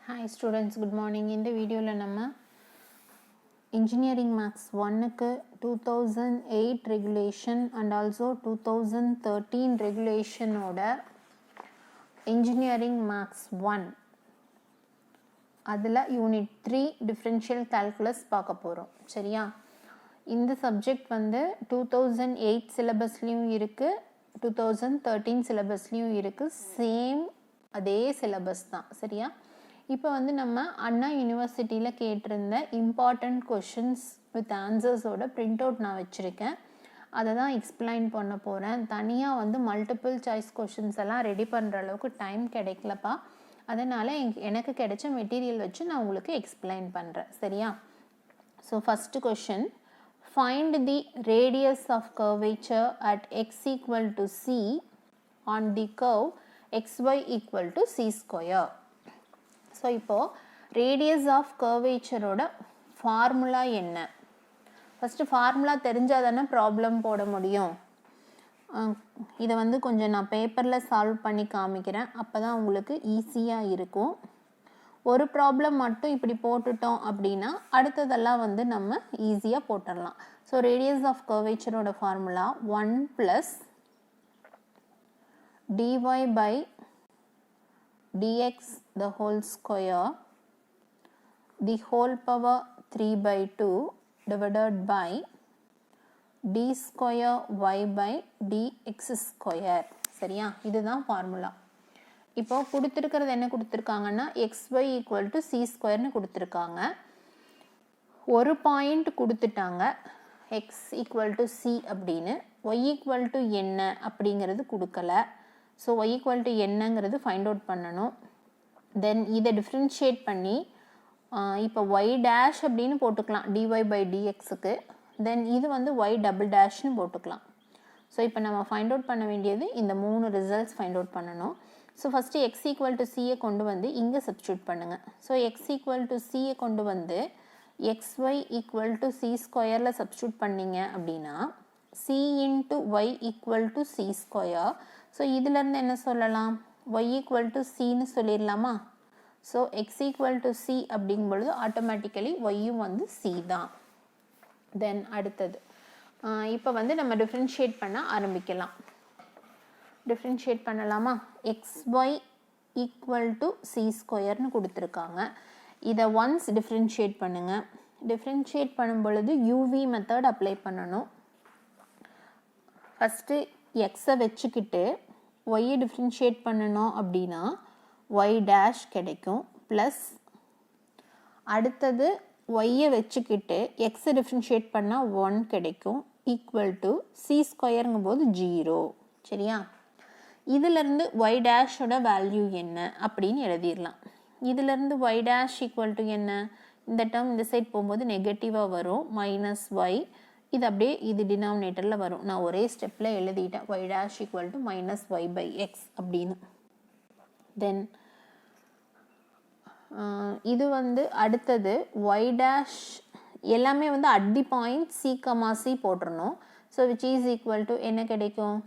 Hi students, good morning. In the video நம்ம Engineering Maths 1க்கு 2008 regulation and also 2013 regulation ஓட Engineering Maths 1 அதில் Unit 3 Differential Calculus பார்க்க போகிறோம். சரியா? இந்த சப்ஜெக்ட் வந்து 2008 சிலபஸ்லேயும் இருக்குது, 2013 சிலபஸ்லேயும் இருக்குது. சேம் அதே சிலபஸ் தான். சரியா? இப்போ வந்து நம்ம அண்ணா யூனிவர்சிட்டியில் கேட்டிருந்த இம்பார்ட்டண்ட் கொஷின்ஸ் வித் ஆன்சர்ஸோட பிரிண்ட் அவுட் நான் வச்சுருக்கேன். அதை தான் எக்ஸ்பிளைன் பண்ண போகிறேன். தனியாக வந்து மல்டிபிள் சாய்ஸ் கொஷின்ஸ் எல்லாம் ரெடி பண்ணுற அளவுக்கு டைம் கிடைக்கலப்பா. அதனால் எனக்கு கிடைச்ச மெட்டீரியல் வச்சு நான் உங்களுக்கு எக்ஸ்பிளைன் பண்ணுறேன். சரியா? So first question, find the radius of curvature at X equal to C on the curve xy equal to C square. So இப்போது ரேடியஸ் ஆஃப் கர்வேச்சரோட ஃபார்முலா என்ன? ஃபஸ்ட்டு ஃபார்முலா தெரிஞ்சால் தானே ப்ராப்ளம் போட முடியும். இதை வந்து கொஞ்சம் நான் பேப்பரில் சால்வ் பண்ணி காமிக்கிறேன், அப்போ தான் உங்களுக்கு ஈஸியாக இருக்கும். ஒரு ப்ராப்ளம் மட்டும் இப்படி போட்டுட்டோம் அப்படின்னா அடுத்ததெல்லாம் வந்து நம்ம ஈஸியாக போட்டுடலாம். ஸோ ரேடியஸ் ஆஃப் கர்வேச்சரோட formula 1 + dy by dx the whole square the whole power 3/2 divided by d square y by dx square. சரியா? இதுதான் ஃபார்முலா. இப்போ கொடுத்துருக்கிறது என்ன கொடுத்துருக்காங்கன்னா xy ஈக்குவல் டு சி ஸ்கொயர்னு கொடுத்துருக்காங்க. ஒரு பாயிண்ட் கொடுத்துட்டாங்க x ஈக்குவல் டு சி அப்படின்னு. y ஈக்குவல் டு என்ன அப்படிங்கிறது கொடுக்கல. ஸோ y ஈக்குவல் டு என்னங்கிறது ஃபைண்ட் அவுட் பண்ணணும். தென் இதை டிஃப்ரென்ஷியேட் பண்ணி இப்போ y டேஷ் அப்படின்னு போட்டுக்கலாம் dy by dxக்கு. தென் இது வந்து y டபுள் டேஷ்னு போட்டுக்கலாம். ஸோ இப்போ நம்ம ஃபைண்ட் அவுட் பண்ண வேண்டியது இந்த 3 ரிசல்ட்ஸ் ஃபைண்ட் அவுட் பண்ணணும். So first x equal to சியை கொண்டு வந்து இங்கே சப்ஸ்டியூட் பண்ணுங்கள். ஸோ x ஈக்குவல் டு சியை கொண்டு வந்து xy ஈக்குவல் டு சி ஸ்கொயரில் சப்ஸ்டியூட் பண்ணிங்க அப்படின்னா c into y equal to C square. So இதிலேருந்து என்ன சொல்லலாம்? y ஈக்குவல் டு சின்னு சொல்லிடலாமா? So x equal to C அப்படிங்கும் பொழுது ஆட்டோமேட்டிக்கலி ஒய்யும் வந்து சி தான். தென் அடுத்தது இப்போ வந்து நம்ம டிஃப்ரென்ஷியேட் பண்ண ஆரம்பிக்கலாம். டிஃப்ரென்ஷியேட் பண்ணலாமா? xy ஈக்குவல் டு சி ஸ்கொயர்னு கொடுத்துருக்காங்க. இதை ஒன்ஸ் டிஃப்ரென்ஷியேட் பண்ணுங்கள். டிஃப்ரென்ஷியேட் பண்ணும் பொழுது யூவி மெத்தட் அப்ளை பண்ணணும். ஃபஸ்ட்டு எக்ஸை வச்சுக்கிட்டு ஒய்யை டிஃப்ரென்ஷியேட் பண்ணணும் அப்படின்னா ஒய் டேஷ் கிடைக்கும். ப்ளஸ் அடுத்தது ஒய்யை வச்சுக்கிட்டு எக்ஸை டிஃப்ரென்ஷியேட் பண்ணால் 1 கிடைக்கும். ஈக்குவல் டு சி ஸ்கொயருங்கும் போது 0. சரியா? இதிலேருந்து ஒய் டேஷோட வேல்யூ என்ன அப்படின்னு எழுதிடலாம். இதிலேருந்து ஒய் டேஷ் ஈக்குவல் டு என்ன? இந்த டேர்ம் இந்த சைட் போகும்போது நெகட்டிவாக வரும், மைனஸ் ஒய். இது அப்படியே இது டினாமினேட்டரில் வரும். நான் ஒரே ஸ்டெப்பில் எழுதிட்டேன் Y dash equal to minus Y by X அப்படின்னு. தென் இது வந்து அடுத்தது ஒய் டேஷ் எல்லாமே வந்து at the point C comma C போட்டுருணும். So which is equal to என்ன கிடைக்கும்?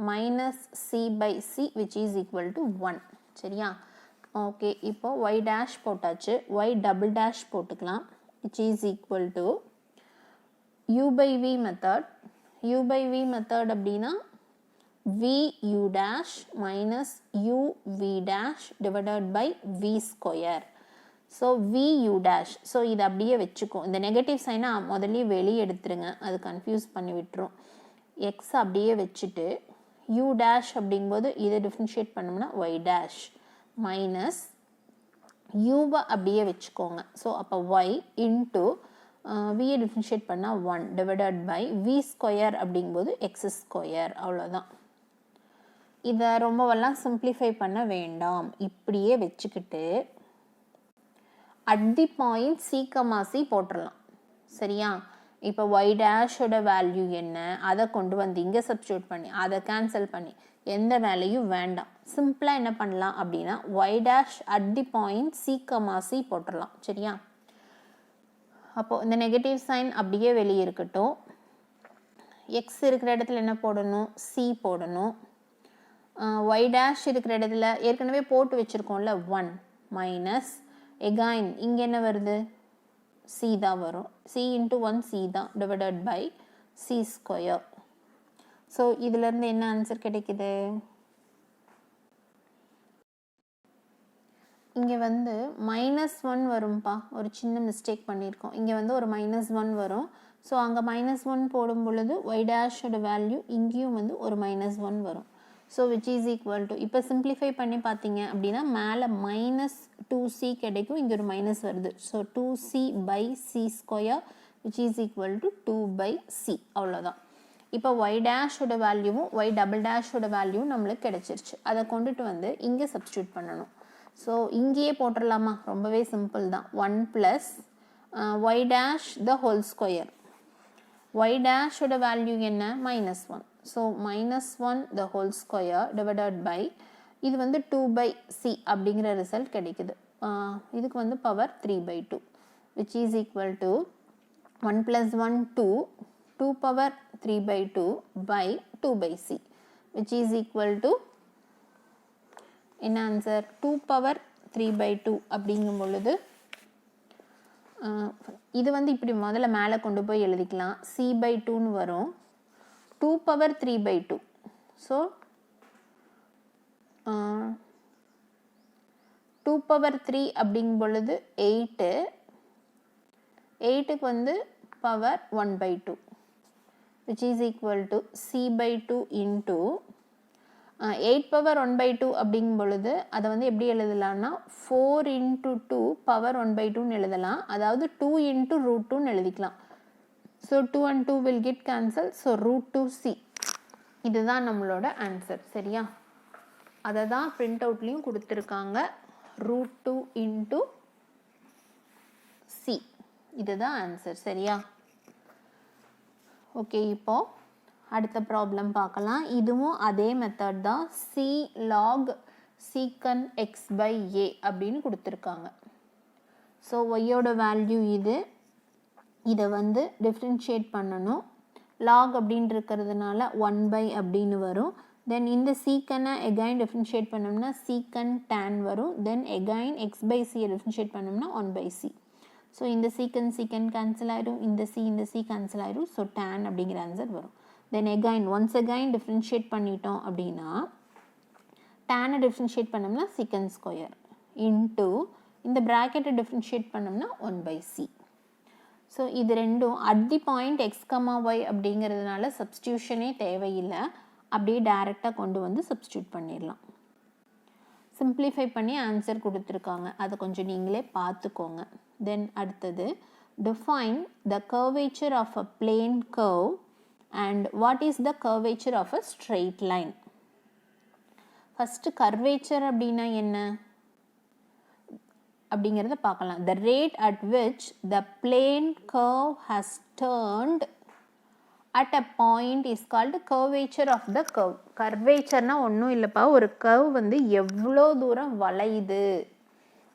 Minus C by C which is equal to 1. சரியா? ஓகே, இப்போ ஒய் டேஷ் போட்டாச்சு. ஒய் டபுள் டேஷ் போட்டுக்கலாம். Which is equal to u by v method. u by v method அப்படின்னா v u dash minus u v dash divided by v square. So v u dash. So இது அப்படியே வச்சுக்கும். இந்த negative சைனை முதல்ல வெளியே எடுத்துருங்க, அது கன்ஃபியூஸ் பண்ணி விட்டுரும். எக்ஸ் அப்படியே வச்சுட்டு u dash அப்படிங்கும்போது இதை டிஃப்ரென்ஷியேட் பண்ணோம்னா y dash மைனஸ் யூவை அப்படியே வச்சுக்கோங்க. ஸோ அப்போ y இன்ட்டு வியை டிஃப்ரென்ஷியேட் பண்ணால் 1 டிவைடட் பை வி ஸ்கொயர் அப்படிங்கும்போது எக்ஸ் ஸ்கொயர். அவ்வளோதான். இதை ரொம்பவெல்லாம் சிம்பிளிஃபை பண்ண வேண்டாம். இப்படியே வச்சுக்கிட்டு at the point C comma C போட்டுடலாம். சரியா? இப்போ ஒய் டேஷோட வேல்யூ என்ன அதை கொண்டு வந்து இங்கே சப்ஸ்டியூட் பண்ணி அதை கேன்சல் பண்ணி எந்த வேல்யூயும் வேண்டாம். சிம்பிளாக என்ன பண்ணலாம் அப்படின்னா Y dash at the point C comma C போட்டுடலாம். சரியா? அப்போது இந்த நெகட்டிவ் சைன் அப்படியே வெளியே இருக்கட்டும். எக்ஸ் இருக்கிற இடத்துல என்ன போடணும்? சி போடணும். ஒய் டேஷ் இருக்கிற இடத்துல ஏற்கனவே போட்டு வச்சுருக்கோம்ல 1 மைனஸ் எகைன் இங்கே என்ன வருது, சி தான் வரும். சி இன்ட்டு 1 சி தான் divided by C square. So இதிலேருந்து என்ன ஆன்சர் கிடைக்குது, இங்கே வந்து -1 வரும்பா. ஒரு சின்ன மிஸ்டேக் பண்ணியிருக்கோம். இங்கே வந்து ஒரு -1 வரும். ஸோ அங்கே -1 போடும் பொழுது ஒய் டேஷோட வேல்யூ இங்கேயும் வந்து ஒரு -1 வரும். So which is equal to, இப்போ சிம்பிளிஃபை பண்ணி பார்த்தீங்க அப்படின்னா மேலே -2c கிடைக்கும், இங்கே ஒரு மைனஸ் வருது. So 2c by C square which is equal to 2/c. அவ்வளோதான். இப்போ ஒய் டேஷோட வேல்யூவும் ஒய் டபுள் டேஷோட வேல்யூவும் நம்மளுக்கு கிடைச்சிருச்சு. அதை கொண்டுட்டு வந்து இங்கே சப்ஸ்டியூட் பண்ணணும். ஸோ இங்கேயே போட்டுடலாமா, ரொம்பவே சிம்பிள் தான். 1 plus y dash the whole square. Y டேஷோட வேல்யூ என்ன, -1. So -1 the whole square divided by இது வந்து 2/c அப்படிங்கிற ரிசல்ட் கிடைக்குது. இதுக்கு வந்து power 3/2 which is equal to 1 + 1 2, 2 power 3/2 by 2/c which is equal to என்ன ஆன்சர், 2 பவர் 3/2 அப்படிங்கும் பொழுது இது வந்து இப்படி முதல்ல மேலே கொண்டு போய் எழுதிக்கலாம். c/2ன்னு வரும். 2 பவர் 3/2. ஸோ 2 பவர் 3 அப்படிங்கும் பொழுது 8. 8க்கு வந்து power 1/2 which is equal to c/2 into 8 power 1/2 அப்படிங்கும் பொழுது அதை வந்து எப்படி எழுதலாம்னா 4 into 2 பவர் 1/2ன்னு எழுதலாம். அதாவது 2 into √2ன்னு எழுதிக்கலாம். So 2 and 2 will get cancel. So √2c இதுதான் நம்மளோட ஆன்சர். சரியா, அதை தான் பிரிண்ட் அவுட்லேயும் கொடுத்துருக்காங்க. √2 into c இதுதான் ஆன்சர். சரியா, ஓகே. இப்போ அடுத்த ப்ராப்ளம் பார்க்கலாம். இதுவும் அதே மெத்தட் தான். c log secant x/a அப்படின்னு கொடுத்துருக்காங்க. ஸோ ஒய்யோட வேல்யூ இது, இதை வந்து டிஃப்ரென்ஷியேட் பண்ணணும். லாக் அப்படின்னு இருக்கிறதுனால 1/, அப்படின்னு வரும். தென் இந்த சீக்கனை எகைன் டிஃப்ரென்ஷியேட் பண்ணோம்னா சீக்கன் tan வரும். தென் எகைன் x/c டிஃப்ரென்ஷியேட் பண்ணோம்னா 1/c. ஸோ இந்த சீக்கன் கேன்சல் ஆயிடும், இந்த சி கேன்சல் ஆயிடும். ஸோ tan அப்படிங்கிற ஆன்சர் வரும். தென் ஒன்ஸ் அகைன் டிஃப்ரென்ஷியேட் பண்ணிட்டோம் அப்படின்னா tan டிஃப்ரென்ஷியேட் பண்ணோம்னா சீக்கன் ஸ்கொயர் இன்ட்டு இந்த ப்ராக்கெட்டை டிஃப்ரென்ஷியேட் பண்ணோம்னா 1/c. ஸோ இது ரெண்டும் at the point x, y அப்படிங்கிறதுனால சப்ஸ்டியூஷனே தேவையில்லை. அப்படியே டைரெக்டாக கொண்டு வந்து சப்ஸ்டியூட் பண்ணிடலாம். சிம்பிளிஃபை பண்ணி ஆன்சர் கொடுத்துருக்காங்க, அதை கொஞ்சம் நீங்களே பார்த்துக்கோங்க. தென் அடுத்தது define the curvature of a plane curve and what is the curvature of a straight line. First curvature அப்படின்னா என்ன அப்படிங்கிறத பார்க்கலாம். the rate at which the plane curve has turned at a point is called curvature of the curve. curvatureனா ஒன்றும் இல்லைப்பா, ஒரு curve வந்து எவ்வளோ தூரம் வளையுது,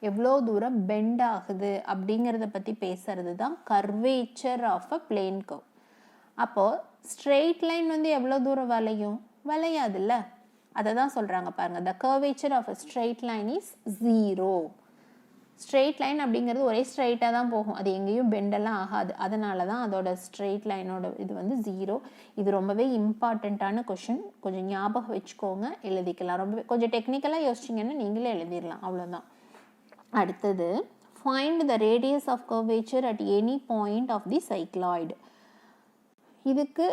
எவ்வளோ தூரம் பெண்ட் ஆகுது அப்படிங்கிறத பற்றி பேசுறது தான் curvature of a plane curve. அப்போது ஸ்ட்ரெயிட் லைன் வந்து எவ்வளோ தூரம் வளையும், வளையாதுல்ல, அதை தான் சொல்கிறாங்க பாருங்கள். the curvature of a straight line is 0. Straight line அப்படிங்கிறது ஒரே ஸ்ட்ரெயிட்டாக தான் போகும், அது எங்கேயும் பெண்டெல்லாம் ஆகாது. அதனால தான் அதோட ஸ்ட்ரெயிட் லைனோட இது வந்து 0. இது ரொம்பவே இம்பார்ட்டண்ட்டான கொஷின், கொஞ்சம் ஞாபகம் வச்சுக்கோங்க, எழுதிக்கலாம். ரொம்பவே கொஞ்சம் டெக்னிக்கலாக யோசிச்சிங்கன்னா நீங்களே எழுதிடலாம், அவ்வளோதான். அடுத்தது find the radius of curvature at any point of the cycloid. இதுக்கு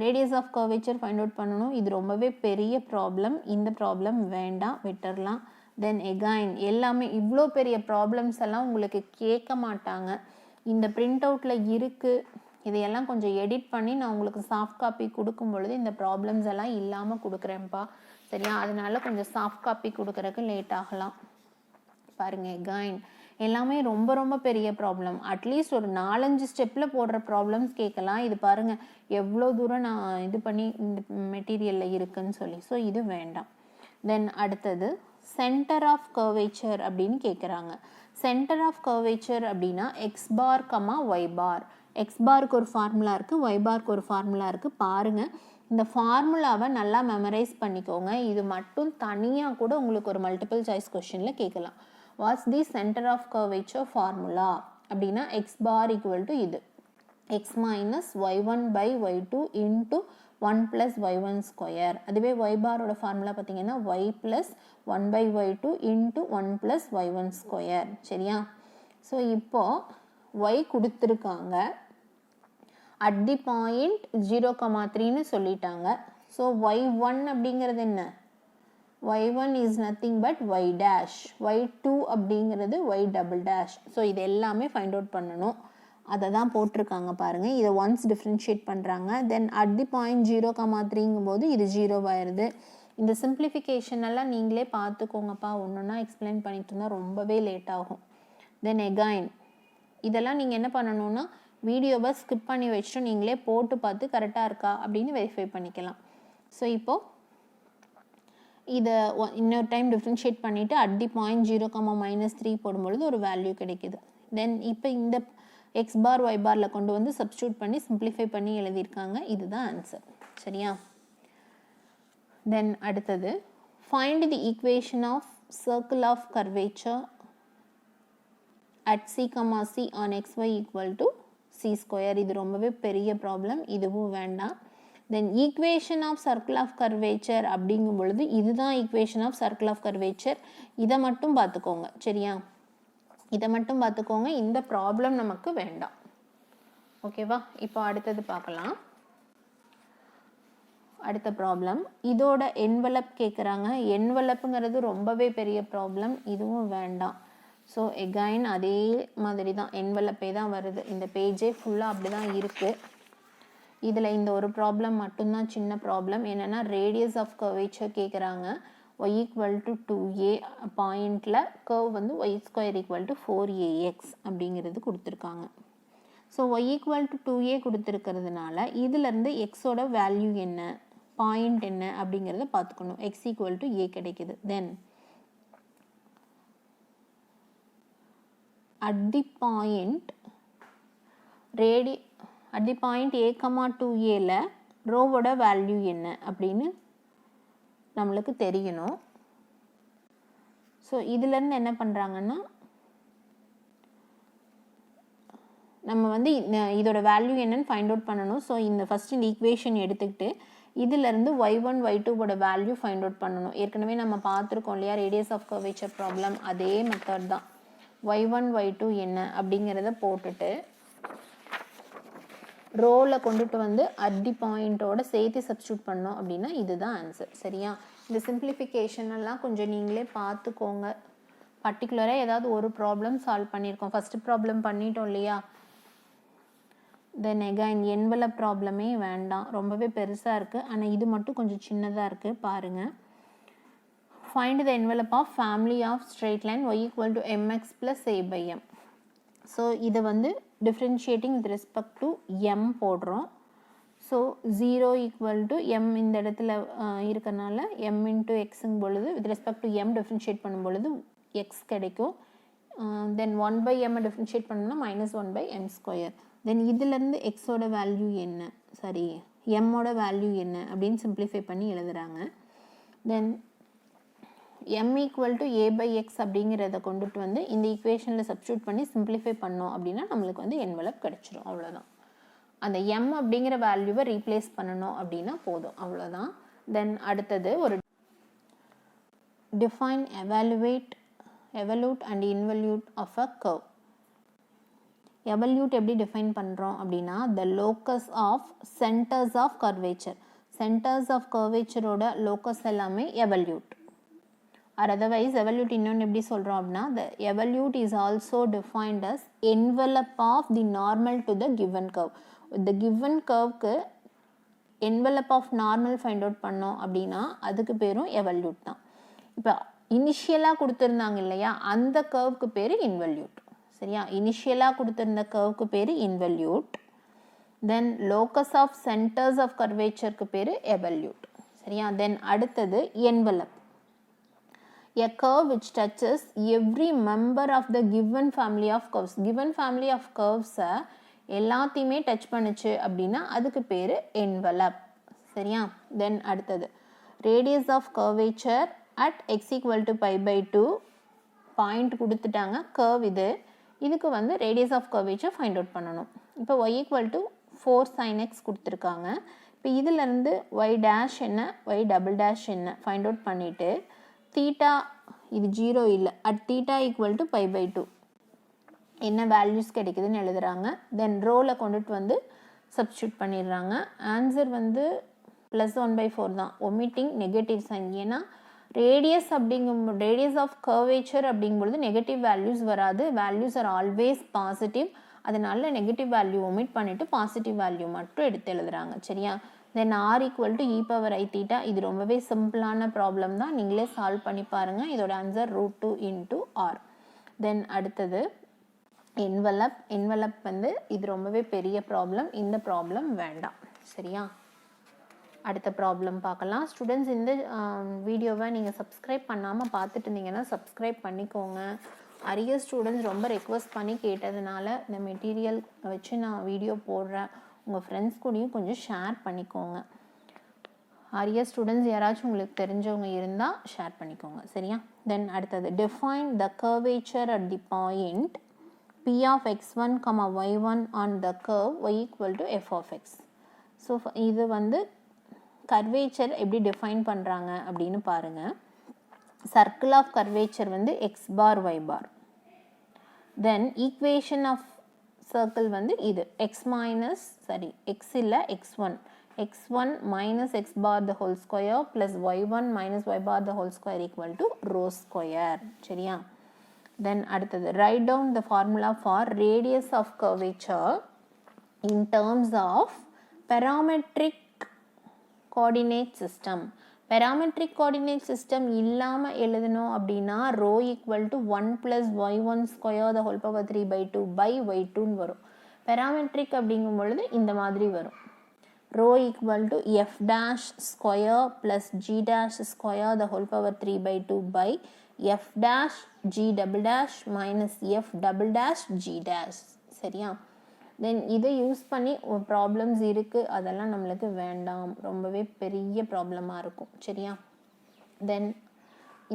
radius of curvature find out பண்ணணும். இது ரொம்பவே பெரிய ப்ராப்ளம், இந்த ப்ராப்ளம் வேண்டாம், விட்டுடலாம். தென் எகைன் எல்லாமே இவ்வளோ பெரிய ப்ராப்ளம்ஸ் எல்லாம் உங்களுக்கு கேட்க மாட்டாங்க, இந்த பிரிண்ட் அவுட்டில் இருக்குது. இதையெல்லாம் கொஞ்சம் எடிட் பண்ணி நான் உங்களுக்கு சாஃப்ட் காப்பி கொடுக்கும் பொழுது இந்த ப்ராப்ளம்ஸ் எல்லாம் இல்லாமல் கொடுக்குறேன்ப்பா. சரியா, அதனால கொஞ்சம் சாஃப்ட் காப்பி கொடுக்குறதுக்கு லேட் ஆகலாம். பாருங்கள், எகைன் எல்லாமே ரொம்ப ரொம்ப பெரிய ப்ராப்ளம். அட்லீஸ்ட் ஒரு 4-5 ஸ்டெப்பில் போடுற ப்ராப்ளம்ஸ் கேட்கலாம். இது பாருங்கள் எவ்வளோ தூரம் நான் இது பண்ணி இந்த மெட்டீரியலில் இருக்குன்னு சொல்லி. ஸோ இது வேண்டாம். தென் அடுத்தது சென்டர் ஆஃப் கர்வேச்சர் அப்படின்னு கேட்குறாங்க. சென்டர் ஆஃப் கர்வேச்சர் அப்படின்னா எக்ஸ் பார் கமா ஒய் பார். எக்ஸ் பாருக்கு ஒரு ஃபார்முலா இருக்குது, ஒய் பாருக்கு ஒரு ஃபார்முலா இருக்குது. பாருங்கள், இந்த ஃபார்முலாவை நல்லா மெமரைஸ் பண்ணிக்கோங்க. இது மட்டும் தனியாக கூட உங்களுக்கு ஒரு மல்டிபிள் சாய்ஸ் கொஷினில் கேட்கலாம். What's the centre of curvature formula அப்படின்னா எக்ஸ் பார் ஈக்குவல் டு இது X minus y1 by y2 into 1 plus y1 square. அதுவே y பாரோட ஃபார்முலா பார்த்தீங்கன்னா y plus 1 by y2 into 1 plus y1 square. சரியா? ஸோ இப்போது y கொடுத்துருக்காங்க, அட் தி பாயிண்ட் 0,3ன்னு சொல்லிட்டாங்க. ஸோ y1 அப்படிங்கிறது என்ன? y1 is nothing but y dash, y2 அப்படிங்கிறது y double dash. ஸோ இது எல்லாமே ஃபைண்ட் அவுட் பண்ணணும். அதை தான் போட்டிருக்காங்க பாருங்கள். இதை ஒன்ஸ் டிஃப்ரென்ஷியேட் பண்ணுறாங்க. தென் அட் தி பாயிண்ட் 0,3ங்கும் போது இது 0 ஆயிடுது. இந்த சிம்பிளிஃபிகேஷன் எல்லாம் நீங்களே பார்த்துக்கோங்கப்பா. ஒன்றுன்னா எக்ஸ்பிளைன் பண்ணிட்டு இருந்தால் ரொம்பவே லேட் ஆகும். தென் எகைன் இதெல்லாம் நீங்கள் என்ன பண்ணணுன்னா வீடியோவை ஸ்கிப் பண்ணி வச்சுட்டு நீங்களே போட்டு பார்த்து கரெக்டாக இருக்கா அப்படின்னு வெரிஃபை பண்ணிக்கலாம். ஸோ இப்போது இதை இன்னொரு டைம் டிஃப்ரென்ஷியேட் பண்ணிவிட்டு அட் தி பாயிண்ட் 0,-3 போடும்பொழுது ஒரு வேல்யூ கிடைக்கிது. தென் இப்போ இந்த எக்ஸ் பார் ஒய் பாரில் கொண்டு வந்து சப்ஸ்டியூட் பண்ணி சிம்பிளிஃபை பண்ணி எழுதியிருக்காங்க. இதுதான் ஆன்சர். சரியா? தென் அடுத்தது find the equation of circle of curvature at c, c on xy equal to c square. இது ரொம்பவே பெரிய ப்ராப்ளம், இதுவும் வேண்டாம். Then equation of circle of curvature அப்படிங்கும் பொழுது இதுதான் equation of circle of curvature. இதை மட்டும் பார்த்துக்கோங்க. சரியா? இதை மட்டும் பார்த்துக்கோங்க. இந்த ப்ராப்ளம் நமக்கு வேண்டாம். ஓகேவா? இப்போ அடுத்தது பார்க்கலாம். அடுத்த ப்ராப்ளம் இதோட என்வலப் கேட்குறாங்க. என்வலப்புங்கிறது ரொம்பவே பெரிய ப்ராப்ளம், இதுவும் வேண்டாம். ஸோ எகைன் அதே மாதிரி தான் என்வலப்பே தான் வருது. இந்த பேஜே ஃபுல்லாக அப்படி தான் இருக்குது. இதில் இந்த ஒரு ப்ராப்ளம் மட்டும்தான் சின்ன ப்ராப்ளம். என்னென்னா ரேடியஸ் ஆஃப் கர்வேச்சர் கேட்குறாங்க. y equal to 2a பாயிண்டில் கர்வ் வந்து y square equal to 4ax அப்படிங்கிறது கொடுத்துருக்காங்க. So y equal to 2a கொடுத்துருக்கிறதுனால இதிலேருந்து எக்ஸோட வேல்யூ என்ன, பாயிண்ட் என்ன அப்படிங்கிறத பார்த்துக்கணும். x equal to a கிடைக்குது. Then at the point a, 2aல ரோவோட வேல்யூ என்ன அப்படின்னு நம்மளுக்கு தெரியணும். ஸோ இதுலேருந்து என்ன பண்ணுறாங்கன்னா நம்ம வந்து இதோட வேல்யூ என்னன்னு ஃபைண்ட் அவுட் பண்ணணும். ஸோ இந்த ஃபஸ்ட் இந்த ஈக்குவேஷன் எடுத்துக்கிட்டு இதிலேருந்து y1 y2வோட வேல்யூ ஃபைண்ட் அவுட் பண்ணணும். ஏற்கனவே நம்ம பார்த்துருக்கோம் இல்லையா ரேடியஸ் ஆஃப் கர்வேச்சர் ப்ராப்ளம், அதே மெத்தட் தான். y1 y2 என்ன அப்படிங்கிறத போட்டுட்டு ரோவில் கொண்டுட்டு வந்து அட் தி பாயிண்ட்டோட சேர்த்து சப்ஸ்டியூட் பண்ணோம் அப்படின்னா இதுதான் ஆன்சர். சரியா? இந்த சிம்பிளிஃபிகேஷன் எல்லாம் கொஞ்சம் நீங்களே பார்த்துக்கோங்க. பர்டிகுலராக ஏதாவது ஒரு ப்ராப்ளம் சால்வ் பண்ணியிருக்கோம். ஃபஸ்ட்டு ப்ராப்ளம் பண்ணிட்டோம் இல்லையா? தென் எகைன் என்வலப் ப்ராப்ளமே வேண்டாம், ரொம்பவே பெருசாக இருக்குது. ஆனால் இது மட்டும் கொஞ்சம் சின்னதாக இருக்குது பாருங்கள். Find the envelope of family of straight line y equal to mx plus a by m. So இதை வந்து differentiating with respect to m போடுறோம். ஸோ 0 ஈக்குவல் டு m இந்த இடத்துல இருக்கனால m இன்ட்டு எக்ஸுங்கும் பொழுது with respect to m differentiate பண்ணும் பொழுது எக்ஸ் கிடைக்கும். தென் 1 by m டிஃப்ரென்ஷியேட் பண்ணோம்னா -1 by m ஸ்கொயர். தென் இதிலேருந்து எக்ஸோட வேல்யூ என்ன, சாரி எம்மோட வேல்யூ என்ன அப்படின்னு சிம்பிளிஃபை பண்ணி எழுதுகிறாங்க. தென் m equal to a by x அப்படிங்கிறத கொண்டுட்டு வந்து இந்த ஈக்குவேஷனில் சப்ஸ்டியூட் பண்ணி சிம்பிளிஃபை பண்ணோம் அப்படின்னா நம்மளுக்கு வந்து என்வலப் கிடச்சிரும். அவ்வளோதான். அந்த m அப்படிங்கிற வேல்யூவை ரீப்ளேஸ் பண்ணணும் அப்படின்னா போதும், அவ்வளோதான். தென் அடுத்தது ஒரு define evolute and involute of a curve. Evolute எப்படி டிஃபைன் பண்ணுறோம் அப்படின்னா the locus of centres of curvature. Centres of கர்வேச்சரோட லோக்கஸ் எல்லாமே எவல்யூட். ஆர் அதர்வைஸ் எவல்யூட் இன்னொன்று எப்படி சொல்கிறோம் அப்படின்னா the evolute is also defined as envelope of the normal to the given curve. The given கர்வ்க்கு envelope of normal find out பண்ணோம் அப்படின்னா அதுக்கு பேரும் எவல்யூட் தான். இப்போ இனிஷியலாக கொடுத்துருந்தாங்க இல்லையா, அந்த கர்வுக்கு பேர் இன்வல்யூட். சரியா? இனிஷியலாக கொடுத்துருந்த கர்வுக்கு பேர் involute. Then locus of centres of கர்வேச்சருக்கு பேர் எவல்யூட். சரியா? தென் அடுத்தது envelope. A curve which touches every member of the given family of curves. Given family of curves எல்லாத்தையுமே டச் பண்ணுச்சு அப்படின்னா அதுக்கு பேர் envelope. சரியா? தென் அடுத்தது radius of curvature at X equal to pi by 2 point கொடுத்துட்டாங்க. Curve இதுக்கு வந்து radius of curvature find out பண்ணணும். இப்போ y equal to 4 sin x கொடுத்துருக்காங்க. இப்போ இதிலேருந்து y டேஷ் என்ன y டபுள் டேஷ் என்ன ஃபைண்ட் அவுட் பண்ணிவிட்டு தீட்டா இது 0 இல்லை at theta equal to pi by 2 என்ன வேல்யூஸ் கிடைக்குதுன்னு எழுதுகிறாங்க. தென் ரோவில் கொண்டுட்டு வந்து சப்ஸ்டியூட் பண்ணிடுறாங்க. ஆன்சர் வந்து +1/4 தான். Omitting negative sign. ஏன்னா ரேடியஸ் ரேடியஸ் ஆஃப் கர்வேச்சர் அப்படிங்கும்பொழுது நெகட்டிவ் வேல்யூஸ் வராது. Values are always positive. அதனால நெகட்டிவ் வேல்யூ ஒமிட் பண்ணிவிட்டு பாசிட்டிவ் வேல்யூ மட்டும் எடுத்து எழுதுகிறாங்க. சரியா? Then r equal to e power i theta. இது ரொம்பவே சிம்பிளான ப்ராப்ளம் தான். நீங்களே சால்வ் பண்ணி பாருங்கள். இதோட ஆன்சர் √2 × r. தென் அடுத்தது என்வலப் வந்து இது ரொம்பவே பெரிய ப்ராப்ளம். இந்த ப்ராப்ளம் வேண்டாம். சரியா? அடுத்த ப்ராப்ளம் பார்க்கலாம். ஸ்டூடெண்ட்ஸ் இந்த வீடியோவை நீங்கள் சப்ஸ்கிரைப் பண்ணாமல் பார்த்துட்டு இருந்தீங்கன்னா சப்ஸ்கிரைப் பண்ணிக்கோங்க. அரியர் ஸ்டூடெண்ட்ஸ் ரொம்ப ரெக்வஸ்ட் பண்ணி கேட்டதுனால இந்த மெட்டீரியல் வச்சு நான் வீடியோ போடுறேன். உங்கள் ஃப்ரெண்ட்ஸ் கூடயும் கொஞ்சம் ஷேர் பண்ணிக்கோங்க. அரியர் ஸ்டூடெண்ட்ஸ் யாராச்சும் உங்களுக்கு தெரிஞ்சவங்க இருந்தால் ஷேர் பண்ணிக்கோங்க. சரியா? தென் அடுத்தது define the curvature at the point p of x1, y1 on the curve y equal to f of x. So இது வந்து கர்வேச்சர் எப்படி டிஃபைன் பண்ணுறாங்க அப்படின்னு பாருங்கள். சர்க்கிள் ஆஃப் கர்வேச்சர் வந்து x bar y bar. Then equation of circle வந்து இது x இல்லை x1 minus x bar the whole square plus y1 minus y bar the whole square equal to rho square. சரியா? Then அடுத்தது write down the formula for radius of curvature in terms of parametric coordinate system. Parametric coordinate system இல்லாமல் எழுதணும் அப்படின்னா rho equal to 1 plus y1 square the whole power 3/2 by y2 வரும். Parametric அப்படிங்கும் பொழுது இந்த மாதிரி வரும். rho equal to f dash square plus g dash square the whole power 3/2 by f dash g double dash minus f double dash g dash. சரியா? தென் இதை use பண்ணி problems இருக்குது. அதெல்லாம் நம்மளுக்கு வேண்டாம். ரொம்பவே பெரிய ப்ராப்ளமாக இருக்கும். சரியா? தென்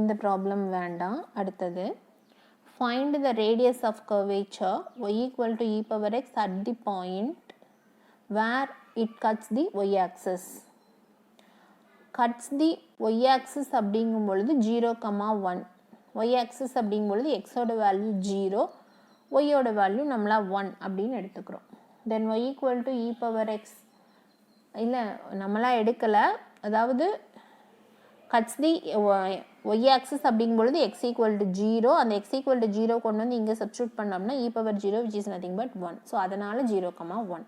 இந்த ப்ராப்ளம் வேண்டாம். அடுத்தது find the radius of curvature y equal to e power x at the point where it cuts the y-axis. cuts the y-axis அப்படிங்கும் பொழுது 0,1. y-axis அப்படிங்கும் பொழுது xோட வேல்யூ 0, y-ஓட வேல்யூ நம்மளா 1 அப்படின்னு எடுத்துக்கிறோம். தென் y equal to e power x இல்லை நம்மளா எடுக்கலை. அதாவது cuts the y-axis அப்படிங்கும் பொழுது x equal to 0. அந்த x equal to 0 கொண்டு வந்து இங்கே சப்ஸ்டியூட் பண்ணோம்னா e power 0 which is nothing but 1. So அதனால் 0,1.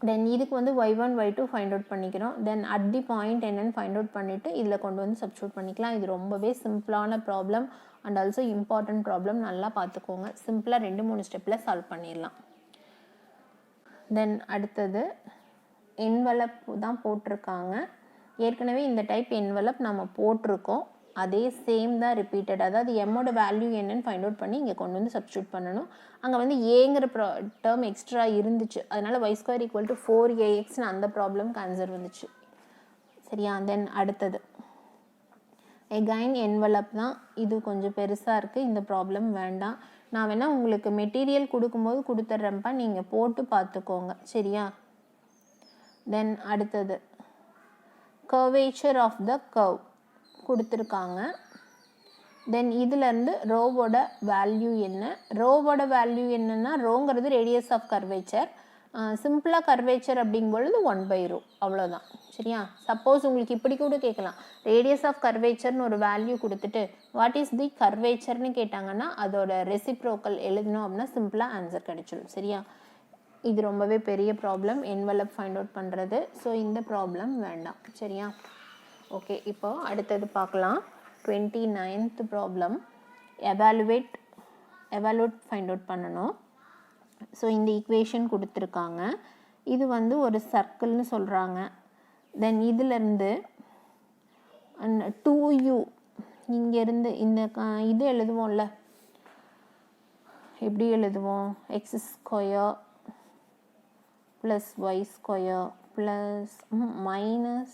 தென் இதுக்கு வந்து y1 y2 ஃபைண்ட் அவுட் பண்ணிக்கிறோம். தென் அட் தி பாயிண்ட் என்னன்னு ஃபைண்ட் அவுட் பண்ணிவிட்டு இதில் கொண்டு வந்து சப்ஸ்டியூட் பண்ணிக்கலாம். இது ரொம்பவே சிம்பிளான problem and also important problem. நல்லா பார்த்துக்கோங்க. சிம்பிளாக 2-3 ஸ்டெப்பில் சால்வ் பண்ணிடலாம். தென் அடுத்தது என்வலப் தான் போட்டிருக்காங்க. ஏற்கனவே இந்த டைப் என்வலப் நம்ம போட்டிருக்கோம். அதே சேம் தான் ரிப்பீட்டட். அதாவது எம்மோட வேல்யூ என்னன்னு ஃபைண்ட் அவுட் பண்ணி இங்கே கொண்டு வந்து சப்ஸ்டியூட் பண்ணணும். அங்கே வந்து ஏங்கிற டேர்ம் எக்ஸ்ட்ரா இருந்துச்சு. அதனால் y² = 4ax அந்த ப்ராப்ளம்க்கு ஆன்சர் வந்துச்சு. சரியா? தென் அடுத்தது எகைன் என்வலப் தான். இது கொஞ்சம் பெருசாக இருக்குது. இந்த ப்ராப்ளம் வேண்டாம். நான் வேணால் உங்களுக்கு மெட்டீரியல் கொடுக்கும்போது கொடுத்துட்றேன்ப்பா, நீங்கள் போட்டு பார்த்துக்கோங்க. சரியா? தென் அடுத்தது கர்வேச்சர் ஆஃப் த கர்வ் கொடுத்துருக்காங்க. தென் இதிலேருந்து ரோவோட வேல்யூ என்ன? ரோவோட வேல்யூ என்னென்னா ரோங்கிறது ரேடியஸ் ஆஃப் கர்வேச்சர். சிம்பிளாக கர்வேச்சர் அப்படிங்கும்பொழுது 1/ρ அவ்வளோதான். சரியா? சப்போஸ் உங்களுக்கு இப்படி கூட கேட்கலாம். ரேடியஸ் ஆஃப் கர்வேச்சர்னு ஒரு வேல்யூ கொடுத்துட்டு வாட் இஸ் தி கர்வேச்சர்னு கேட்டாங்கன்னா அதோட ரெசிப்ரோக்கல் எழுதணும் அப்படின்னா சிம்பிளாக ஆன்சர் கிடைச்சிடும். சரியா? இது ரொம்பவே பெரிய ப்ராப்ளம் என்வலப் ஃபைண்ட் அவுட் பண்ணுறது. ஸோ இந்த ப்ராப்ளம் வேண்டாம். சரியா? ஓகே, இப்போ அடுத்தது பார்க்கலாம். 29th problem evaluate find out பண்ணணும். ஸோ இந்த ஈக்குவேஷன் கொடுத்துருக்காங்க. இது வந்து ஒரு சர்க்கிள்னு சொல்கிறாங்க. தென் இதிலேருந்து 2u இங்கேருந்து இந்த இது எழுதுவோம்ல, எப்படி எழுதுவோம்? x² + y² plus minus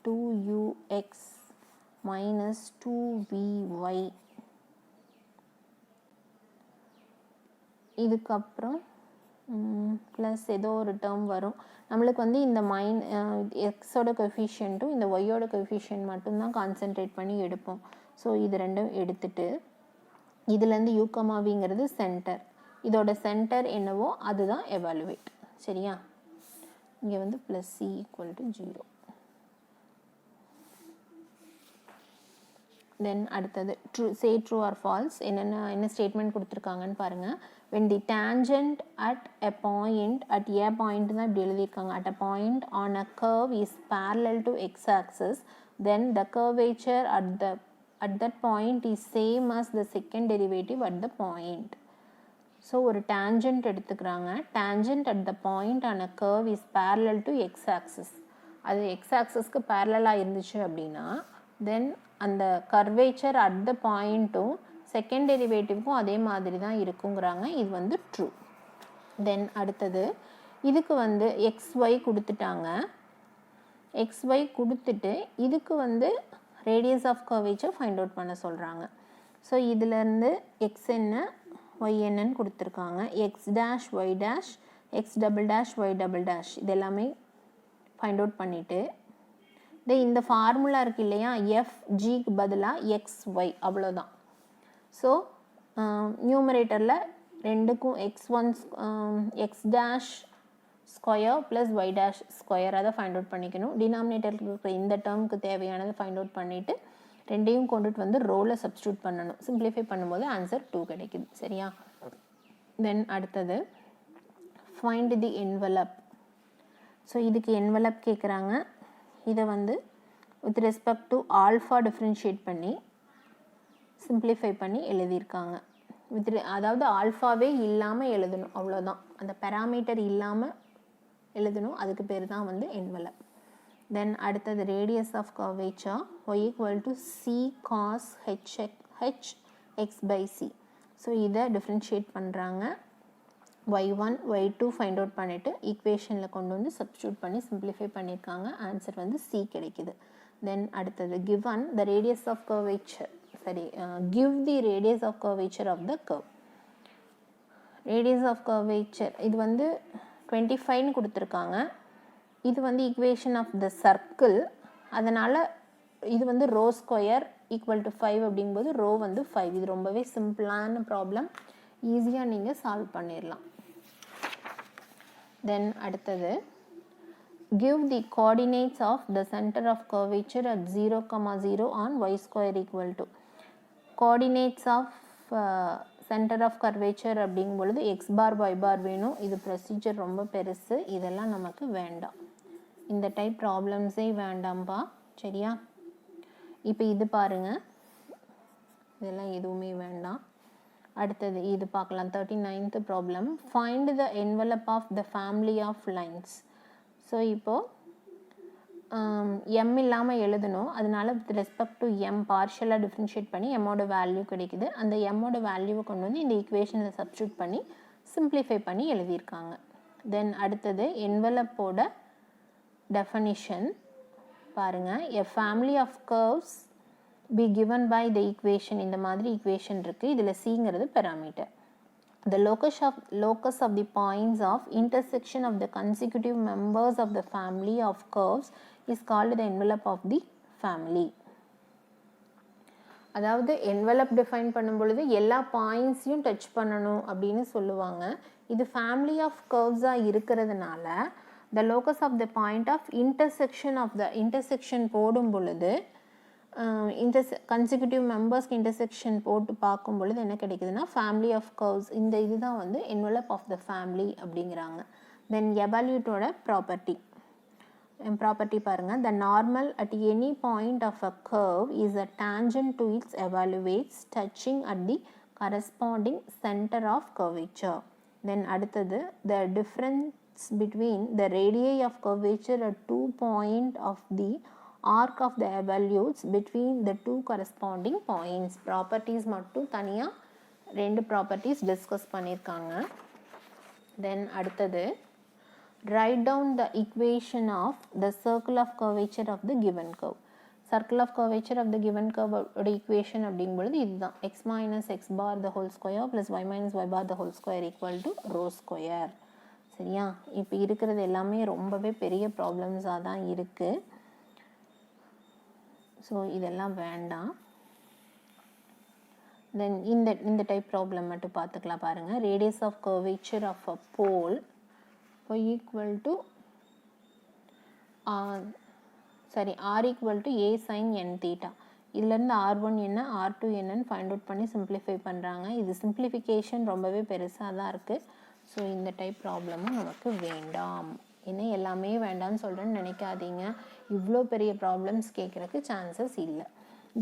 2ux minus 2vy இதுக்கப்புறம் ப்ளஸ் ஏதோ ஒரு டேர்ம் வரும். நம்மளுக்கு வந்து இந்த எக்ஸோட கோஎஃபிஷியன்ட்டும் இந்த ஒய்யோட கோஎஃபிஷியன்ட் மட்டும்தான் கான்சென்ட்ரேட் பண்ணி எடுப்போம். ஸோ இது ரெண்டும் எடுத்துட்டு இதுலேருந்து யூகமாவிங்கிறது சென்டர், இதோட சென்டர் என்னவோ அதுதான் எவாலுவேட். சரியா? இங்கே வந்து ப்ளஸ் சி ஈக்குவல் டு 0. தென் அடுத்தது ட்ரூ ஆர் ஃபால்ஸ். என்ன ஸ்டேட்மெண்ட் கொடுத்துருக்காங்கன்னு பாருங்கள். when the tangent at a point தான் இப்படி எழுதியிருக்காங்க, at a point on a curve is parallel to x-axis, then the curvature at that point is same as the second derivative at the point. So ஒரு tangent எடுத்துக்கிறாங்க. tangent at the point on a curve is parallel to x-axis. அது x-axisக்கு parallel-ஆக இருந்துச்சு அப்படின்னா தென் அந்த curvature at the பாயிண்ட்டும் second டெரிவேட்டிவ்க்கும் அதே மாதிரி தான் இருக்குங்கிறாங்க. இது வந்து ட்ரூ. தென் அடுத்தது இதுக்கு வந்து xy கொடுத்துட்டாங்க. xy கொடுத்துட்டு இதுக்கு வந்து radius of curvature find out பண்ண சொல்கிறாங்க. ஸோ இதிலேருந்து எக்ஸ் என்ன ஒய் என்னன்னு கொடுத்துருக்காங்க. X dash y dash x double dash y double dash இது எல்லாமே ஃபைண்ட் அவுட் பண்ணிவிட்டு இந்த ஃபார்முலா இருக்குது இல்லையா, எஃப்ஜிக்கு பதிலாக எக்ஸ்ஒய் அவ்வளோதான். ஸோ நியூமரேட்டரில் ரெண்டுக்கும் x dash square plus y dash square அதை ஃபைண்ட் அவுட் பண்ணிக்கணும். டினாமினேட்டருக்கு இருக்கிற இந்த டேர்முக்கு தேவையானதை ஃபைண்ட் அவுட் பண்ணிவிட்டு ரெண்டையும் கொண்டுட்டு வந்து ரோவில் சப்ஸ்டியூட் பண்ணணும். சிம்பிளிஃபை பண்ணும்போது ஆன்சர் 2 கிடைக்குது. சரியா? தென் அடுத்தது ஃபைண்ட் தி என்வலப். ஸோ இதுக்கு என்வலப் கேட்குறாங்க. இதை வந்து with respect to alpha differentiate பண்ணி சிம்பிளிஃபை பண்ணி எழுதியிருக்காங்க. அதாவது ஆல்ஃபாவே இல்லாமல் எழுதணும், அவ்வளோதான். அந்த பேராமீட்டர் இல்லாமல் எழுதணும், அதுக்கு பேர் தான் வந்து என்வலப். தென் அடுத்தது radius of curvature y equal to c cos h by c. So இதை டிஃப்ரென்ஷியேட் பண்ணுறாங்க. y1 y2 ஃபைண்ட் அவுட் பண்ணிவிட்டு ஈக்குவேஷனில் கொண்டு வந்து சப்ஸ்டியூட் பண்ணி சிம்பிளிஃபை பண்ணியிருக்காங்க. ஆன்சர் வந்து சி கிடைக்குது. தென் அடுத்தது given the radius of curvature give the radius of curvature of the curve. radius of curvature இது வந்து 25ன்னு கொடுத்துருக்காங்க. இது வந்து ஈக்குவேஷன் ஆஃப் த சர்க்கிள், அதனால் இது வந்து ரோ ஸ்கொயர் ஈக்குவல் டு 5 அப்படிங்கும்போது ரோ வந்து 5. இது ரொம்பவே சிம்பிளான ப்ராப்ளம், ஈஸியாக நீங்கள் சால்வ் பண்ணிடலாம். தென் அடுத்தது give the coordinates of the center of curvature at 0,0 on y square equal to. coordinates of center of curvature அப்படிங்கும் பொழுது x bar y bar வேணும். இது ப்ரொசீஜர் ரொம்ப பெருசு, இதெல்லாம் நமக்கு வேண்டாம். இந்த டைப் ப்ராப்ளம்ஸே வேண்டாம்பா. சரியா? இப்போ இது பாருங்கள், இதெல்லாம் எதுவுமே வேண்டாம். அடுத்தது இது பார்க்கலாம். 39th problem. Find the envelope of the family of lines. So இப்போது எம் இல்லாமல் எழுதணும், அதனால வித் ரெஸ்பெக்ட் டு எம் பார்ஷியலாக டிஃப்ரென்ஷியேட் பண்ணி எம்மோட வேல்யூ கிடைக்குது. அந்த எம்மோட வேல்யூவை கொண்டு வந்து இந்த ஈக்குவேஷனில் சப்ஸ்டியூட் பண்ணி சிம்பிளிஃபை பண்ணி எழுதியிருக்காங்க. தென் அடுத்தது என்வலப்போட டெஃபனிஷன் பாருங்கள். A family of curves be given by the equation. இந்த மாதிரி ஈக்குவேஷன் இருக்குது. இதில் சிங்கிறது parameter. The locus of the points of intersection of the consecutive members of the family of curves is called the envelope of the family. அதாவது envelope define பண்ணும் பொழுது எல்லா பாயிண்ட்ஸையும் touch பண்ணணும் அப்படின்னு சொல்லுவாங்க. இது family of curves-ஆ இருக்கிறதுனால the locus of the point of intersection போடும் பொழுது கன்சிக்யூட்டிவ் மெம்பர்ஸ்க்கு இன்டர்செக்ஷன் போட்டு பார்க்கும் பொழுது என்ன கிடைக்குதுன்னா ஃபேமிலி ஆஃப் கர்வ்ஸ். இந்த இதுதான் வந்து என்வலப் ஆஃப் த ஃபேமிலி அப்படிங்கிறாங்க. தென் எவால்யூட்டோட ப்ராப்பர்ட்டி பாருங்கள். The normal at any point of a curve is a tangent to its evolutes touching at the corresponding centre of curvature. Then அடுத்தது the difference between the radii of curvature at 2 point of the arc of the evolutes between the two corresponding points. Properties மட்டும் தனியாக 2 properties discuss பண்ணியிருக்காங்க. தென் அடுத்தது write down the equation of the circle of curvature of the given curve. Circle of curvature of the given curve ஓட equation அப்படிங்கும்பொழுது இதுதான் x minus x bar the whole square plus y minus y bar the whole square equal to rho square. சரியா? இப்போ இருக்கிறது எல்லாமே ரொம்பவே பெரிய ப்ராப்ளம்ஸாக தான் இருக்குது. ஸோ இதெல்லாம் வேண்டாம். தென் இந்த டைப் ப்ராப்ளம் மட்டும் பார்த்துக்கலாம் பாருங்கள். Radius of curvature of a polar equal to r equal to a sin n theta. இதுலேருந்து r1 என்ன r2 என்னன்னு ஃபைண்ட் அவுட் பண்ணி சிம்பிளிஃபை பண்ணுறாங்க. இது சிம்பிளிஃபிகேஷன் ரொம்பவே பெருசாக தான் இருக்குது. ஸோ இந்த டைப் ப்ராப்ளமும் நமக்கு வேண்டாம். ஏன்னா எல்லாமே வேண்டாம்னு சொல்கிறேன்னு நினைக்காதீங்க. இவ்வளோ பெரிய ப்ராப்ளம்ஸ் கேட்குறக்கு சான்சஸ் இல்லை.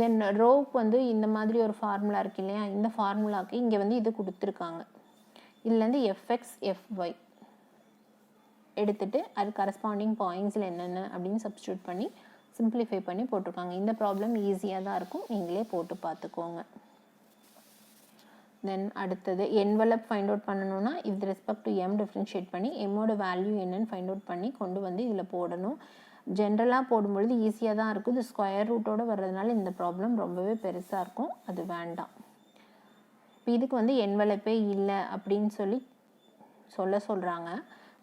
தென் ரோவுக்கு வந்து இந்த மாதிரி ஒரு ஃபார்முலா இருக்கு இல்லையா, இந்த ஃபார்முலாவுக்கு இங்கே வந்து இது கொடுத்துருக்காங்க. இதுலேருந்து எஃப்எக்ஸ் எஃப்ஒய் எடுத்துகிட்டு அது கரஸ்பாண்டிங் பாயிண்ட்ஸில் என்னென்ன அப்படின்னு சப்ஸ்டியூட் பண்ணி சிம்பிளிஃபை பண்ணி போட்டிருக்காங்க. இந்த ப்ராப்ளம் ஈஸியாக தான் இருக்கும், நீங்களே போட்டு பார்த்துக்கோங்க. தென் அடுத்தது என்வலப் ஃபைண்ட் அவுட் பண்ணணும்னா with respect to M differentiate பண்ணி எம்மோட வேல்யூ என்னன்னு ஃபைண்ட் அவுட் பண்ணி கொண்டு வந்து இதில் போடணும். ஜென்ரலாக போடும்பொழுது ஈஸியாக தான் இருக்கும். இது ஸ்கொயர் ரூட்டோடு வர்றதுனால இந்த ப்ராப்ளம் ரொம்பவே பெருசாக இருக்கும், அது வேண்டாம். இப்போ இதுக்கு வந்து என்வலப்பே இல்லை அப்படின்னு சொல்கிறாங்க.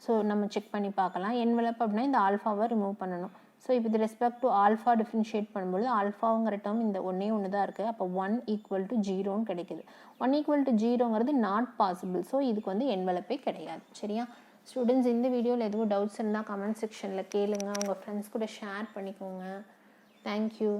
ஸோ நம்ம செக் பண்ணி பார்க்கலாம். என்வலப் அப்படின்னா இந்த ஆல்ஃபாவை ரிமூவ் பண்ணணும். ஸோ இப்போ இது ரெஸ்பெக்ட் டு ஆல்ஃபா டிஃப்ரென்ஷியேட் பண்ணும்போது ஆல்ஃபாங்கிற டேர்ம் இந்த ஒன்று தான் இருக்குது. அப்போ 1 ஈக்குவல் டு 0ன்னு கிடைக்குது. 1 ஈக்குவல் டு 0ங்கிறது நாட் பாசிபிள். ஸோ இதுக்கு வந்து என்வலப்பே கிடையாது. சரியா ஸ்டூடெண்ட்ஸ்? இந்த வீடியோவில் எதுவும் டவுட்ஸ் இருந்தால் கமெண்ட் செக்ஷனில் கேளுங்க. உங்கள் ஃப்ரெண்ட்ஸ் கூட ஷேர் பண்ணிக்கோங்க. தேங்க்யூ.